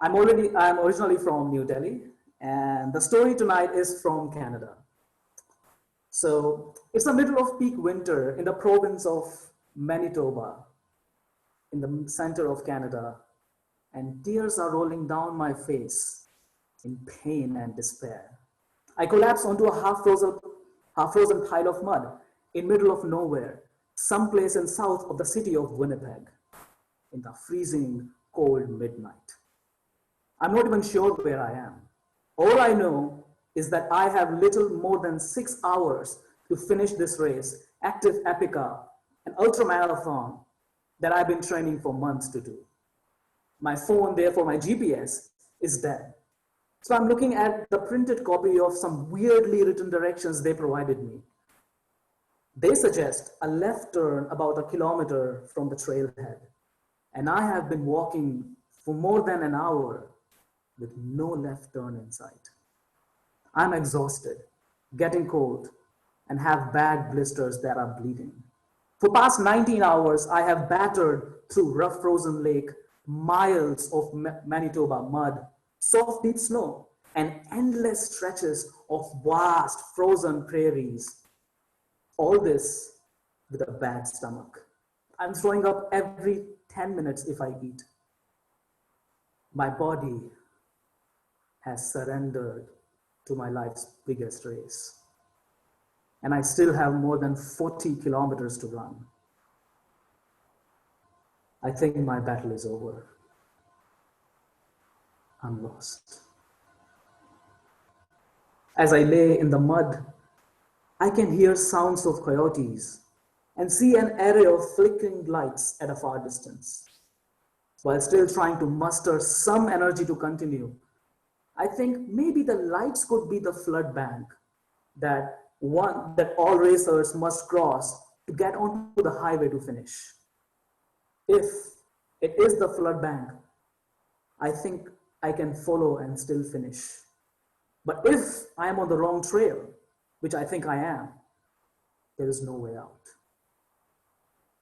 I'm originally from New Delhi, and the story tonight is from Canada. So it's the middle of peak winter in the province of Manitoba, in the center of Canada, and tears are rolling down my face in pain and despair. I collapse onto a half-frozen pile of mud in middle of nowhere, someplace in south of the city of Winnipeg, in the freezing cold midnight. I'm not even sure where I am. All I know is that I have little more than 6 hours to finish this race, Actif Epica, an ultramarathon that I've been training for months to do. My phone, therefore my GPS, is dead. So I'm looking at the printed copy of some weirdly written directions they provided me. They suggest a left turn about a kilometer from the trailhead. And I have been walking for more than an hour with no left turn in sight. I'm exhausted, getting cold, and have bad blisters that are bleeding. For past 19 hours, I have battered through rough frozen lake, miles of Manitoba mud, soft deep snow, and endless stretches of vast frozen prairies. All this with a bad stomach. I'm throwing up every 10 minutes if I eat. My body has surrendered to my life's biggest race. And I still have more than 40 kilometers to run. I think my battle is over. I'm lost. As I lay in the mud, I can hear sounds of coyotes and see an array of flickering lights at a far distance. While still trying to muster some energy to continue, I think maybe the lights could be the flood bank that all racers must cross to get onto the highway to finish. If it is the flood bank, I think I can follow and still finish. But if I am on the wrong trail, which I think I am, there is no way out.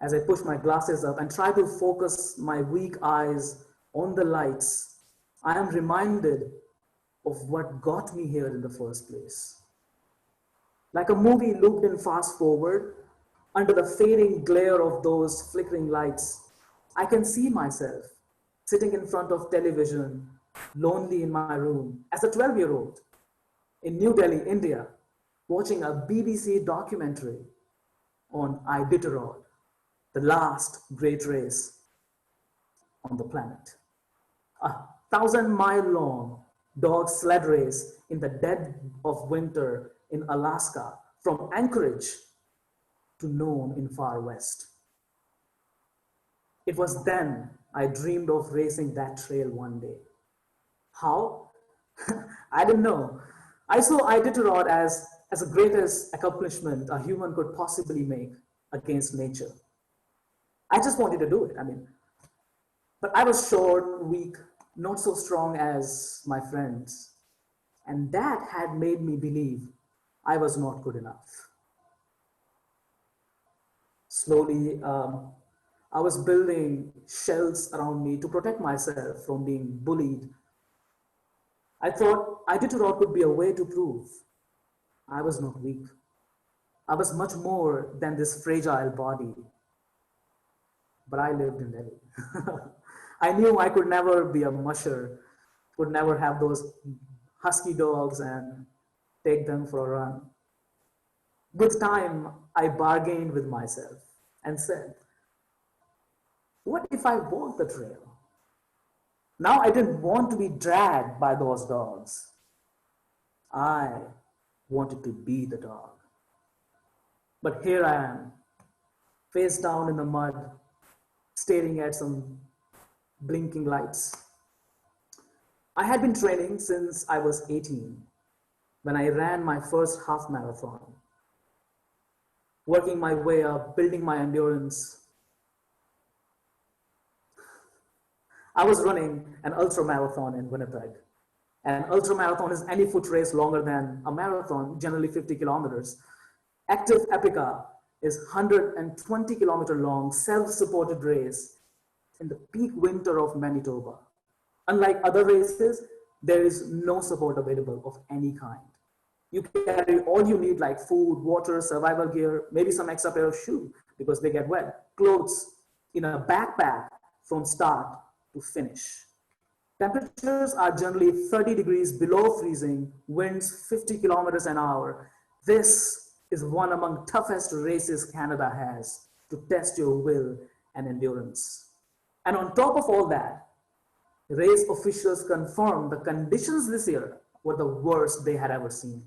As I push my glasses up and try to focus my weak eyes on the lights, I am reminded of what got me here in the first place. Like a movie looped in fast forward, under the fading glare of those flickering lights, I can see myself sitting in front of television, lonely in my room, as a 12-year-old in New Delhi, India, watching a BBC documentary on Iditarod, the last great race on the planet. A 1,000-mile-long dog sled race in the dead of winter in Alaska, from Anchorage to Nome in far west. It was then I dreamed of racing that trail one day. How? I didn't know. I saw Iditarod as the greatest accomplishment a human could possibly make against nature. I just wanted to do it, But I was short, weak, not so strong as my friends. And that had made me believe I was not good enough. Slowly, I was building shells around me to protect myself from being bullied. I thought Iditarod could be a way to prove I was not weak. I was much more than this fragile body. But I lived in Delhi. I knew I could never be a musher, could never have those husky dogs and take them for a run. With time, I bargained with myself and said, what if I walk the trail? Now I didn't want to be dragged by those dogs. I wanted to be the dog. But here I am, face down in the mud, staring at some blinking lights. I had been training since I was 18, when I ran my first half marathon, working my way up, building my endurance. I was running an ultramarathon in Winnipeg. An ultramarathon is any foot race longer than a marathon, generally 50 kilometers. Actif Epica is 120-kilometer long, self-supported race in the peak winter of Manitoba. Unlike other races, there is no support available of any kind. You carry all you need like food, water, survival gear, maybe some extra pair of shoes because they get wet, clothes in a backpack from start to finish. Temperatures are generally 30 degrees below freezing, winds 50 kilometers an hour. This is one among toughest races Canada has to test your will and endurance. And on top of all that, race officials confirmed the conditions this year were the worst they had ever seen.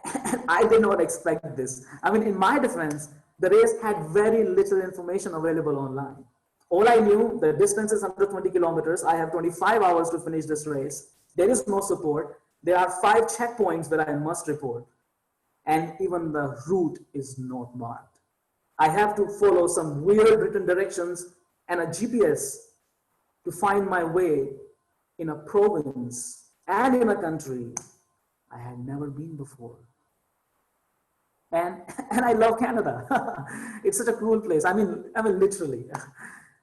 And I did not expect this. I mean, in my defense, the race had very little information available online. All I knew, the distance is 120 kilometers. I have 25 hours to finish this race. There is no support. There are 5 checkpoints that I must report. And even the route is not marked. I have to follow some weird written directions and a GPS to find my way in a province and in a country I had never been before. And I love Canada. It's such a cool place. I mean literally.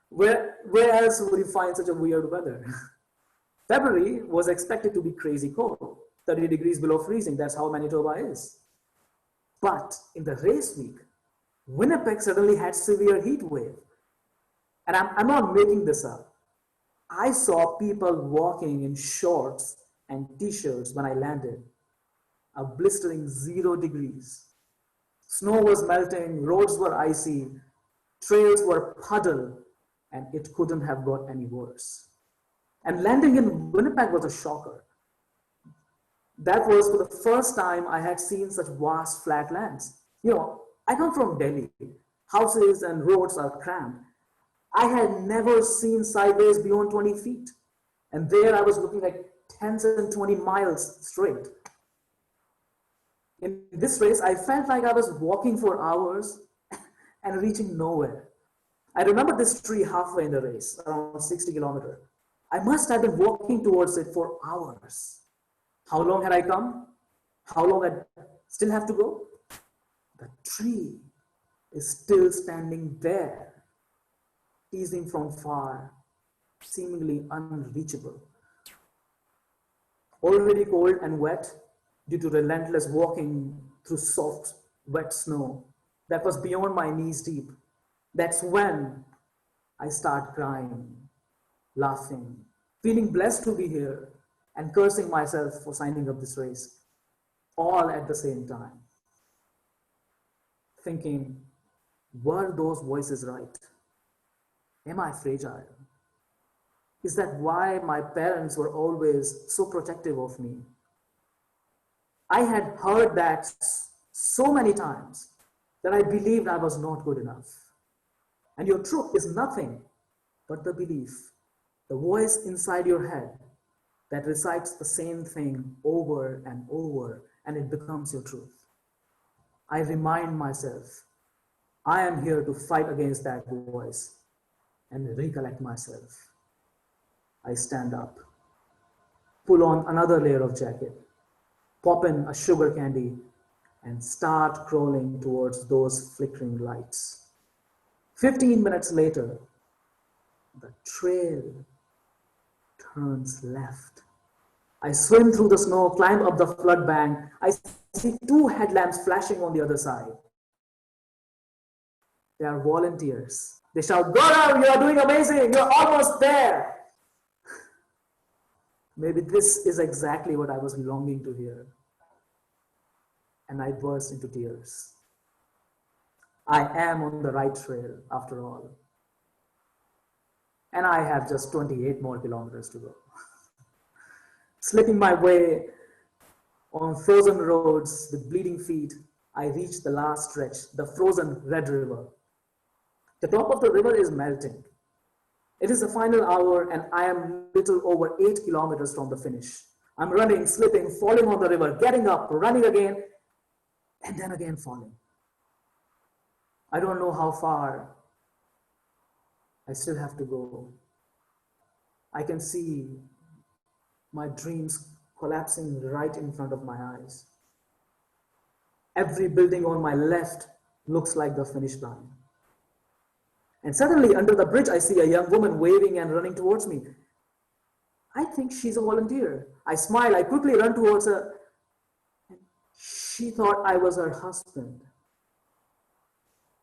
Where else would you find such a weird weather? February was expected to be crazy cold, 30 degrees below freezing. That's how Manitoba is. But in the race week, Winnipeg suddenly had severe heat wave. And I'm not making this up. I saw people walking in shorts and t-shirts when I landed. A blistering 0 degrees. Snow was melting, roads were icy, trails were puddled, and it couldn't have got any worse. And landing in Winnipeg was a shocker. That was for the first time I had seen such vast flat lands. You know, I come from Delhi. Houses and roads are cramped. I had never seen sideways beyond 20 feet. And there I was looking like 10 and 20 miles straight. In this race, I felt like I was walking for hours and reaching nowhere. I remember this tree halfway in the race, around 60 kilometers. I must have been walking towards it for hours. How long had I come? How long I still have to go? The tree is still standing there, teasing from far, seemingly unreachable. Already cold and wet due to relentless walking through soft, wet snow that was beyond my knees deep. That's when I start crying, laughing, feeling blessed to be here, and cursing myself for signing up this race, all at the same time. Thinking, were those voices right? Am I fragile? Is that why my parents were always so protective of me? I had heard that so many times that I believed I was not good enough. And your truth is nothing but the belief, the voice inside your head that recites the same thing over and over, and it becomes your truth. I remind myself, I am here to fight against that voice and recollect myself. I stand up, pull on another layer of jacket, pop in a sugar candy, and start crawling towards those flickering lights. 15 minutes later, the trail turns left. I swim through the snow, climb up the flood bank. I see 2 headlamps flashing on the other side. They are volunteers. They shout, "Gaurav, you are doing amazing. You're almost there." Maybe this is exactly what I was longing to hear. And I burst into tears. I am on the right trail after all. And I have just 28 more kilometers to go. Slipping my way on frozen roads with bleeding feet, I reach the last stretch, the frozen Red River. The top of the river is melting. It is the final hour and I am little over 8 kilometers from the finish. I'm running, slipping, falling on the river, getting up, running again, and then again falling. I don't know how far I still have to go. I can see my dreams collapsing right in front of my eyes. Every building on my left looks like the finish line. And suddenly, under the bridge, I see a young woman waving and running towards me. I think she's a volunteer. I smile, I quickly run towards her. She thought I was her husband.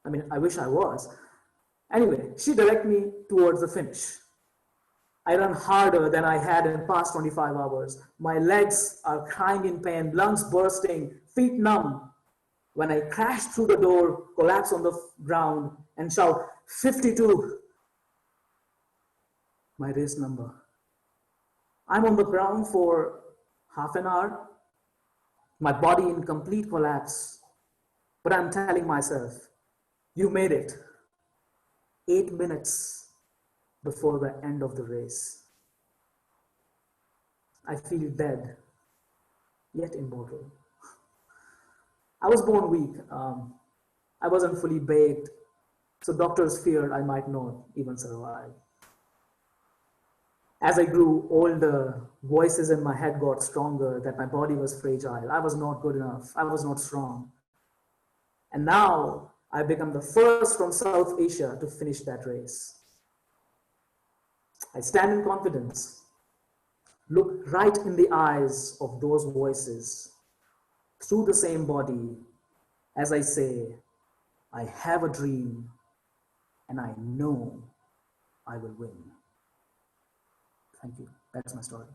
I mean, I wish I was. Anyway, she directed me towards the finish. I run harder than I had in the past 25 hours. My legs are crying in pain, lungs bursting, feet numb. When I crash through the door, collapse on the ground, and shout, 52, my race number. I'm on the ground for half an hour, my body in complete collapse. But I'm telling myself, you made it. 8 minutes before the end of the race. I feel dead, yet immortal. I was born weak. I wasn't fully baked, so doctors feared I might not even survive. As I grew older, voices in my head got stronger that my body was fragile. I was not good enough. I was not strong. And now I've become the first from South Asia to finish that race. I stand in confidence, look right in the eyes of those voices, through the same body, as I say, I have a dream and I know I will win. Thank you. That's my story.